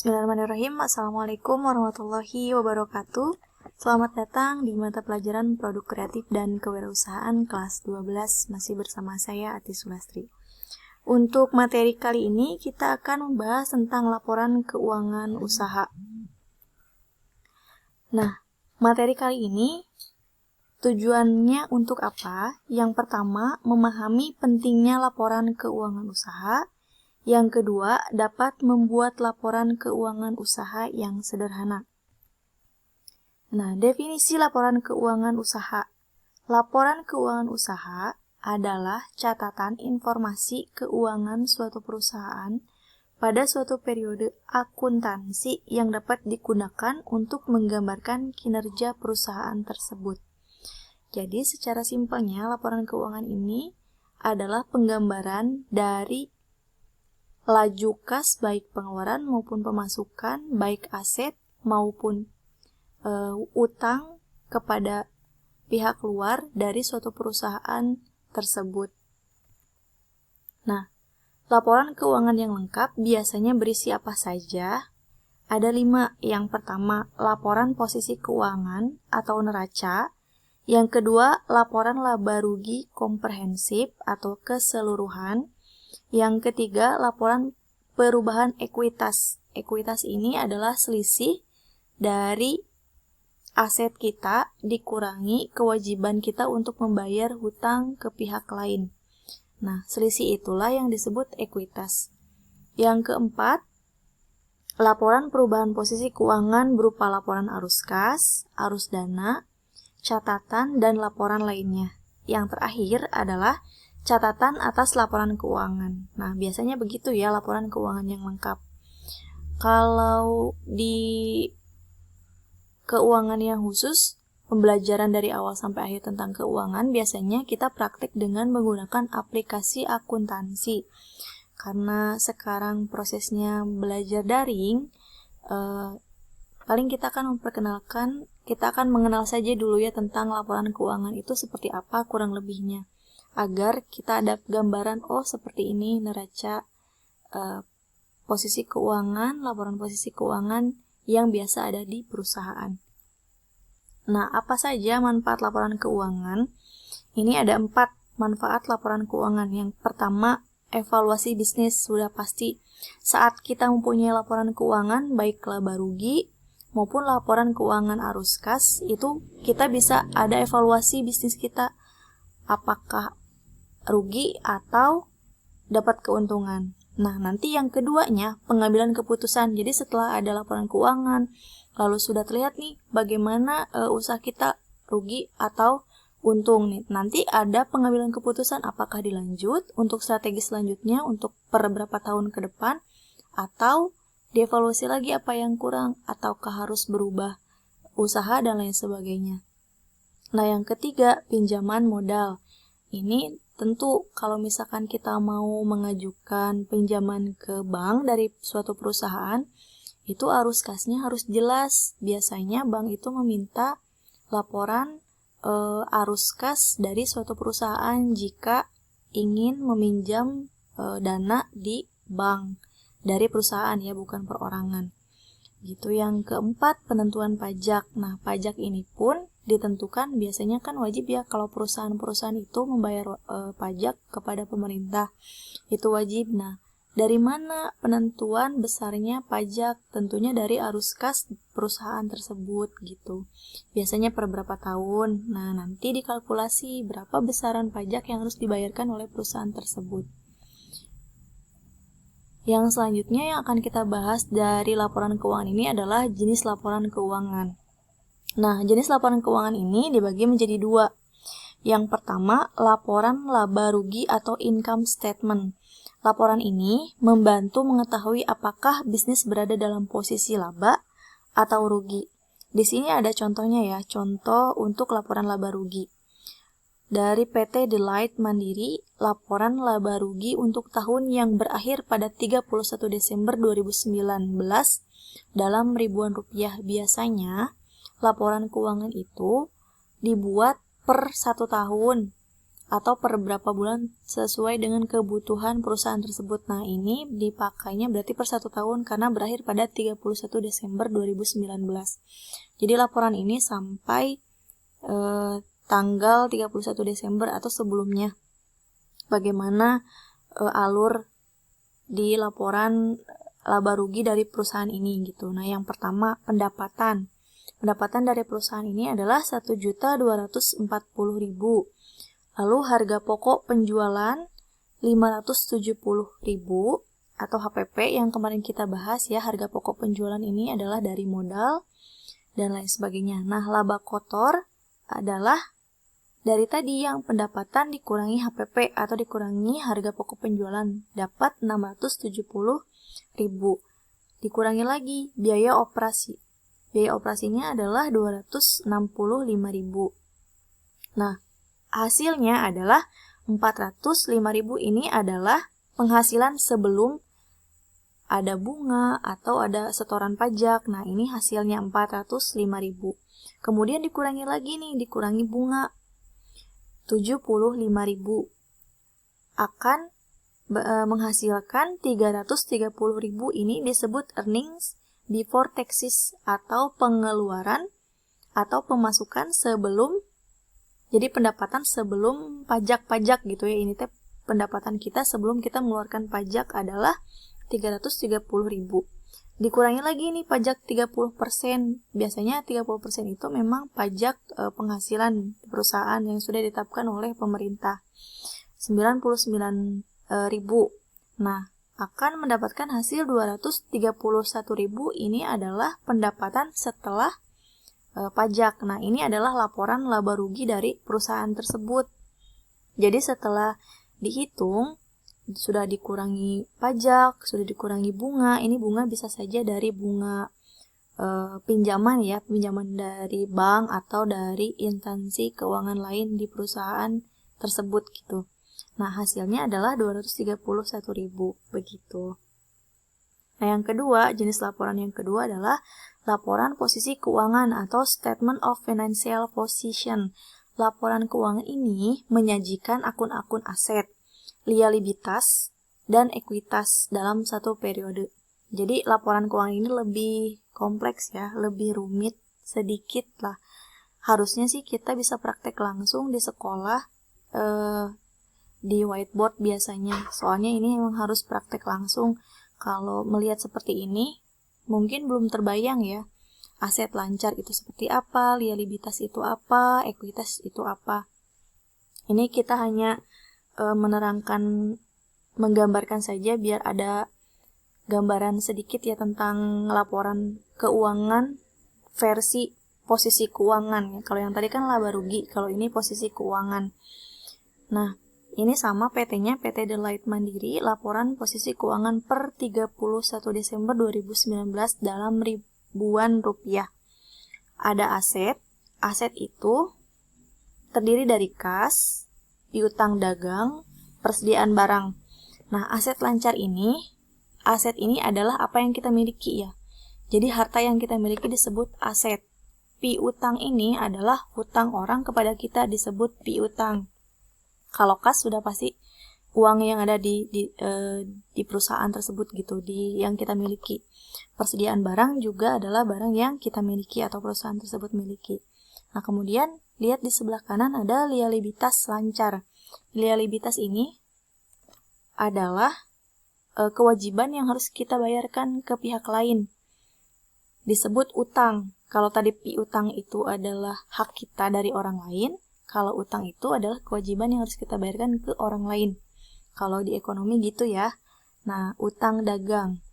Bismillahirrahmanirrahim. Assalamualaikum warahmatullahi wabarakatuh. Selamat datang di mata pelajaran Produk Kreatif dan Kewirausahaan kelas 12. Masih bersama saya Ati Sulastri. Untuk materi kali ini kita akan membahas tentang laporan keuangan usaha. Nah, materi kali ini tujuannya untuk apa? Yang pertama, memahami pentingnya laporan keuangan usaha. Yang kedua, dapat membuat laporan keuangan usaha yang sederhana. Nah, definisi laporan keuangan usaha. Laporan keuangan usaha adalah catatan informasi keuangan suatu perusahaan pada suatu periode akuntansi yang dapat digunakan untuk menggambarkan kinerja perusahaan tersebut. Jadi, secara simpelnya, laporan keuangan ini adalah penggambaran dari laju kas baik pengeluaran maupun pemasukan, baik aset maupun utang kepada pihak luar dari suatu perusahaan tersebut. Nah, laporan keuangan yang lengkap biasanya berisi apa saja? Ada 5. Yang pertama, laporan posisi keuangan atau neraca. Yang kedua, laporan laba rugi komprehensif atau keseluruhan. Yang ketiga, laporan perubahan ekuitas. Ekuitas ini adalah selisih dari aset kita dikurangi kewajiban kita untuk membayar hutang ke pihak lain. Nah, selisih itulah yang disebut ekuitas. Yang keempat, laporan perubahan posisi keuangan berupa laporan arus kas, arus dana, catatan, dan laporan lainnya. Yang terakhir adalah catatan atas laporan keuangan. Nah, biasanya begitu ya laporan keuangan yang lengkap. Kalau di keuangan yang khusus, pembelajaran dari awal sampai akhir tentang keuangan, biasanya kita praktik dengan menggunakan aplikasi akuntansi. Karena sekarang prosesnya belajar daring, paling kita akan mengenal saja dulu ya tentang laporan keuangan itu seperti apa kurang lebihnya, agar kita ada gambaran, oh seperti ini neraca posisi keuangan, laporan posisi keuangan yang biasa ada di perusahaan. Nah, apa saja manfaat laporan keuangan? Ini ada 4 manfaat laporan keuangan. Yang pertama, evaluasi bisnis. Sudah pasti saat kita mempunyai laporan keuangan, baik laba rugi maupun laporan keuangan arus kas, itu kita bisa ada evaluasi bisnis kita, apakah rugi atau dapat keuntungan. Nah, nanti yang keduanya, pengambilan keputusan. Jadi setelah ada laporan keuangan, lalu sudah terlihat nih bagaimana usaha kita rugi atau untung nih. Nanti ada pengambilan keputusan apakah dilanjut untuk strategi selanjutnya untuk per berapa tahun ke depan, atau dievaluasi lagi apa yang kurang, ataukah harus berubah usaha dan lain sebagainya. Nah, yang ketiga, pinjaman modal. Ini tentu kalau misalkan kita mau mengajukan pinjaman ke bank dari suatu perusahaan, itu arus kasnya harus jelas. Biasanya bank itu meminta laporan arus kas dari suatu perusahaan jika ingin meminjam dana di bank dari perusahaan ya, bukan perorangan. Gitu. Yang keempat, penentuan pajak. Nah, pajak ini pun ditentukan biasanya kan wajib ya, kalau perusahaan-perusahaan itu membayar pajak kepada pemerintah, itu wajib. Nah, dari mana penentuan besarnya pajak? Tentunya dari arus kas perusahaan tersebut gitu. Biasanya per berapa tahun. Nah, nanti dikalkulasi berapa besaran pajak yang harus dibayarkan oleh perusahaan tersebut. Yang selanjutnya yang akan kita bahas dari laporan keuangan ini adalah jenis laporan keuangan. Nah, jenis laporan keuangan ini dibagi menjadi 2. Yang pertama, laporan laba rugi atau income statement. Laporan ini membantu mengetahui apakah bisnis berada dalam posisi laba atau rugi. Di sini ada contohnya ya, contoh untuk laporan laba rugi. Dari PT Delight Mandiri, laporan laba rugi untuk tahun yang berakhir pada 31 Desember 2019 dalam ribuan rupiah. Biasanya, laporan keuangan itu dibuat per 1 tahun atau per berapa bulan sesuai dengan kebutuhan perusahaan tersebut. Nah, ini dipakainya berarti per 1 tahun karena berakhir pada 31 Desember 2019. Jadi laporan ini sampai tanggal 31 Desember atau sebelumnya. Bagaimana alur di laporan laba rugi dari perusahaan ini gitu. Nah, yang pertama pendapatan. Pendapatan dari perusahaan ini adalah 1.240.000. Lalu harga pokok penjualan 570.000 atau HPP yang kemarin kita bahas ya, harga pokok penjualan ini adalah dari modal dan lain sebagainya. Nah, laba kotor adalah dari tadi yang pendapatan dikurangi HPP atau dikurangi harga pokok penjualan, dapat 670.000. Dikurangi lagi biaya operasi. Biaya operasinya adalah 265.000. Nah, hasilnya adalah 405.000. Ini adalah penghasilan sebelum ada bunga atau ada setoran pajak. Nah, ini hasilnya 405.000. Kemudian dikurangi lagi nih, dikurangi bunga 75.000. Akan menghasilkan 330.000. Ini disebut earnings before taxes atau pengeluaran atau pemasukan sebelum, jadi pendapatan sebelum pajak-pajak gitu ya. Ini teh pendapatan kita sebelum kita mengeluarkan pajak adalah 330.000. Dikurangi lagi nih pajak 30%. Biasanya 30% itu memang pajak penghasilan perusahaan yang sudah ditetapkan oleh pemerintah. 99.000. Nah, akan mendapatkan hasil 231.000. Ini adalah pendapatan setelah pajak. Nah, ini adalah laporan laba rugi dari perusahaan tersebut. Jadi setelah dihitung, sudah dikurangi pajak, sudah dikurangi bunga. Ini bunga bisa saja dari bunga pinjaman ya, pinjaman dari bank atau dari instansi keuangan lain di perusahaan tersebut gitu. Nah, hasilnya adalah 231.000 begitu. Nah, yang kedua, jenis laporan yang kedua adalah laporan posisi keuangan atau Statement of Financial Position. Laporan keuangan ini menyajikan akun-akun aset, liabilitas, dan ekuitas dalam satu periode. Jadi, laporan keuangan ini lebih kompleks ya, lebih rumit sedikit lah. Harusnya sih kita bisa praktek langsung di sekolah, di whiteboard biasanya. Soalnya ini memang harus praktek langsung. Kalau melihat seperti ini, mungkin belum terbayang ya, aset lancar itu seperti apa, liabilitas itu apa, ekuitas itu apa. Ini kita hanya menerangkan, menggambarkan saja biar ada gambaran sedikit ya tentang laporan keuangan versi posisi keuangan. Kalau yang tadi kan laba rugi, kalau ini posisi keuangan. Nah, ini sama PT-nya, PT Delight Mandiri, laporan posisi keuangan per 31 Desember 2019 dalam ribuan rupiah. Ada aset, aset itu terdiri dari kas, piutang dagang, persediaan barang. Nah, aset lancar ini, aset ini adalah apa yang kita miliki ya. Jadi harta yang kita miliki disebut aset. Piutang ini adalah hutang orang kepada kita, disebut piutang. Kalau kas sudah pasti uang yang ada di perusahaan tersebut gitu, yang kita miliki. Persediaan barang juga adalah barang yang kita miliki atau perusahaan tersebut miliki. Nah, kemudian lihat di sebelah kanan ada liabilitas lancar. Liabilitas ini adalah kewajiban yang harus kita bayarkan ke pihak lain. Disebut utang. Kalau tadi piutang itu adalah hak kita dari orang lain, kalau utang itu adalah kewajiban yang harus kita bayarkan ke orang lain. Kalau di ekonomi gitu ya. Nah, utang dagang.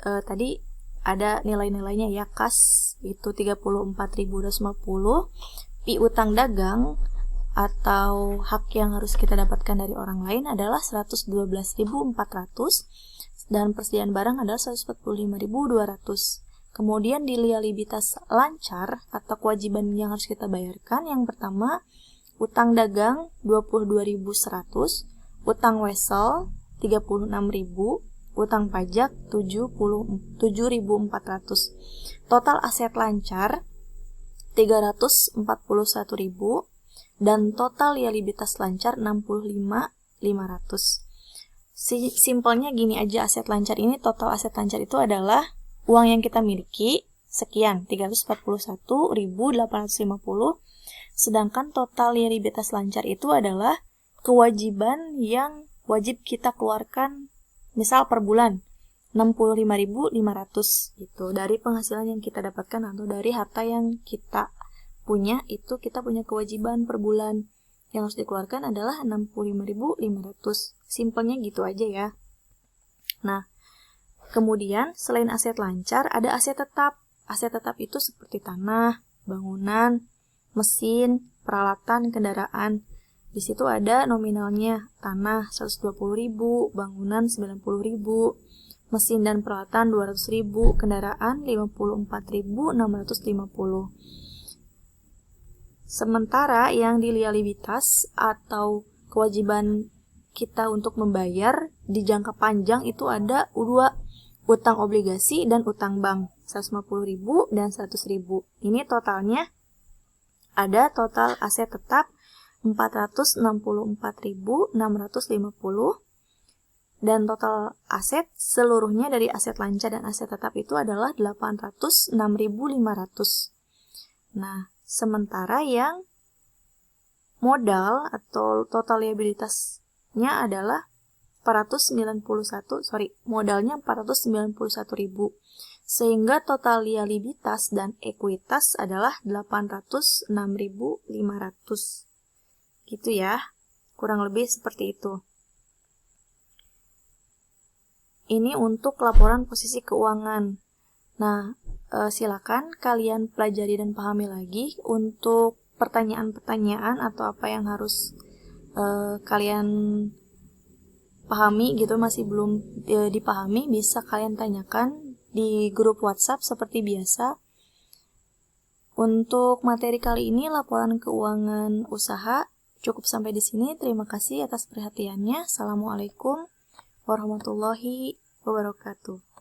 Tadi ada nilai-nilainya ya. Kas itu 34.250. Piutang dagang atau hak yang harus kita dapatkan dari orang lain adalah 112.400. Dan persediaan barang adalah 145.200. Kemudian di liabilitas lancar atau kewajiban yang harus kita bayarkan, yang pertama utang dagang 22.100, utang wesel 36.000, utang pajak 7.400. Total aset lancar 341.000, dan total liabilitas lancar 65.500. Simpelnya gini aja, aset lancar ini, total aset lancar itu adalah uang yang kita miliki, sekian, 341.850, sedangkan total liabilitas lancar itu adalah kewajiban yang wajib kita keluarkan, misal per bulan, 65.500 gitu, dari penghasilan yang kita dapatkan atau dari harta yang kita punya, itu kita punya kewajiban per bulan. Yang harus dikeluarkan adalah 65.500. Simpelnya gitu aja ya. Nah, kemudian selain aset lancar, ada aset tetap. Aset tetap itu seperti tanah, bangunan, mesin, peralatan, kendaraan. Di situ ada nominalnya, tanah 120.000, bangunan 90.000, mesin dan peralatan 200.000, kendaraan 54.650. Sementara yang di liabilitas atau kewajiban kita untuk membayar di jangka panjang itu ada dua, utang obligasi dan utang bank, 150.000 dan 100.000. Ini totalnya ada total aset tetap 464.650 dan total aset seluruhnya dari aset lancar dan aset tetap itu adalah 806.500. Nah, sementara yang modal atau total liabilitasnya adalah modalnya 491.000. Sehingga total liabilitas dan ekuitas adalah 806.500. Gitu ya. Kurang lebih seperti itu. Ini untuk laporan posisi keuangan. Nah, silakan kalian pelajari dan pahami lagi. Untuk pertanyaan-pertanyaan atau apa yang harus kalian pahami gitu, masih belum dipahami, bisa kalian tanyakan di grup WhatsApp seperti biasa. Untuk materi kali ini, laporan keuangan usaha, cukup sampai di sini. Terima kasih atas perhatiannya. Assalamualaikum warahmatullahi wabarakatuh.